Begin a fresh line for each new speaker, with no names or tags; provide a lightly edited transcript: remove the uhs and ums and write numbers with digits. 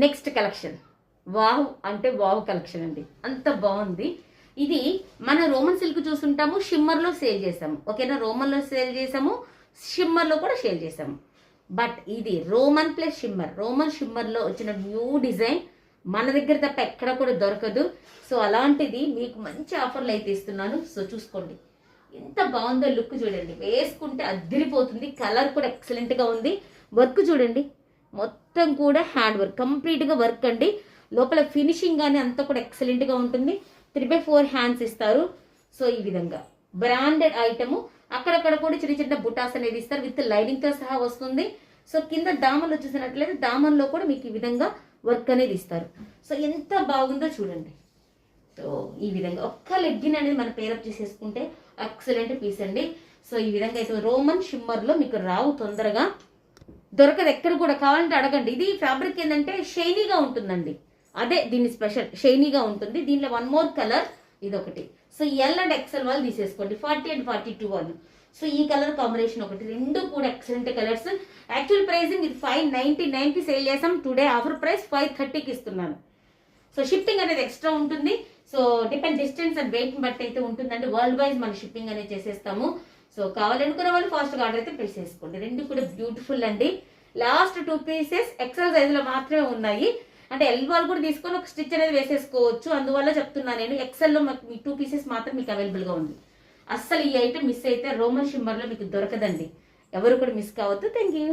Next collection wow అంటే wow collection అండి, అంత బాగుంది. ఇది మన రోమన్ సిల్క్ చూసుంటాము, షిమ్మర్లో సేల్ చేసాము. ఓకేనా, రోమన్లో సేల్ చేసాము, షిమ్మర్లో కూడా సేల్ చేసాము. బట్ ఇది రోమన్ ప్లస్ షిమ్మర్, రోమన్ షిమ్మర్లో వచ్చిన న్యూ డిజైన్ మన దగ్గర తప్ప ఎక్కడ కూడా దొరకదు. సో అలాంటిది మీకు మంచి ఆఫర్లు అయితే ఇస్తున్నాను. సో చూసుకోండి ఎంత బాగుందో, లుక్ చూడండి, వేసుకుంటే అదిరిపోతుంది. కలర్ కూడా ఎక్సలెంట్గా ఉంది. వర్క్ చూడండి, మొత్తం కూడా హ్యాండ్ వర్క్, కంప్లీట్గా వర్క్ అండి. లోపల ఫినిషింగ్ కానీ అంతా కూడా ఎక్సలెంట్గా ఉంటుంది. 3/4 హ్యాండ్స్ ఇస్తారు. సో ఈ విధంగా బ్రాండెడ్ ఐటమ్. అక్కడక్కడ కూడా చిన్న చిన్న బుటాస్ అనేది ఇస్తారు, విత్ లైనింగ్తో సహా వస్తుంది. సో కింద దామన్లో చూసినట్లయితే దామన్లో కూడా మీకు ఈ విధంగా వర్క్ అనేది ఇస్తారు. సో ఎంత బాగుందో చూడండి. సో ఈ విధంగా ఒక్క లెగ్గిన్ అనేది మనం పేరప్ చేసేసుకుంటే ఎక్సలెంట్ పీస్ అండి. సో ఈ విధంగా అయితే రోమన్ షిమ్మర్లో మీకు రావు, తొందరగా దొరకదు ఎక్కడ కూడా. కావాలంటే అడగండి. ఇది ఫ్యాబ్రిక్ ఏంటంటే షైనీగా ఉంటుందండి, అదే దీని స్పెషల్, షైనీగా ఉంటుంది. దీనిలో 1 మోర్ కలర్, ఇది ఒకటి. సో ఎల్ అండ్ ఎక్సెల్ వాళ్ళు తీసేసుకోండి, 40 and 42 వాళ్ళు. సో ఈ కలర్ కాంబినేషన్ ఒకటి, రెండు కూడా ఎక్సలెంట్ కలర్స్. యాక్చువల్ ప్రైసింగ్ ఇది 599కి సేల్ చేసాం. టుడే ఆఫర్ ప్రైస్ 530కి ఇస్తున్నాను. సో షిప్పింగ్ అనేది ఎక్స్ట్రా ఉంటుంది. So depend distance and weight బట్టి అయితే ఉంటుందండి. వరల్డ్ వైజ్ మన షిప్పింగ్ అనేది చేసేస్తాము. సో కావాలనుకున్న వాళ్ళు ఫాస్ట్గా ఆర్డర్ అయితే ప్లేస్ చేసుకోండి. రెండు కూడా బ్యూటిఫుల్ అండి. లాస్ట్ 2 పీసెస్ ఎక్సెల్ సైజులో మాత్రమే ఉన్నాయి. అంటే ఎల్ వాళ్ళు కూడా తీసుకొని ఒక స్టిచ్ అనేది వేసేసుకోవచ్చు. అందువల్ల చెప్తున్నాను నేను, ఎక్సెల్లో మీ 2 పీసెస్ మాత్రం మీకు అవైలబుల్గా ఉంది. అస్సలు ఈ ఐటమ్ మిస్ అయితే రోమన్ షిమ్మర్లో మీకు దొరకదండి. ఎవరు కూడా మిస్ కావద్దు. Thank you.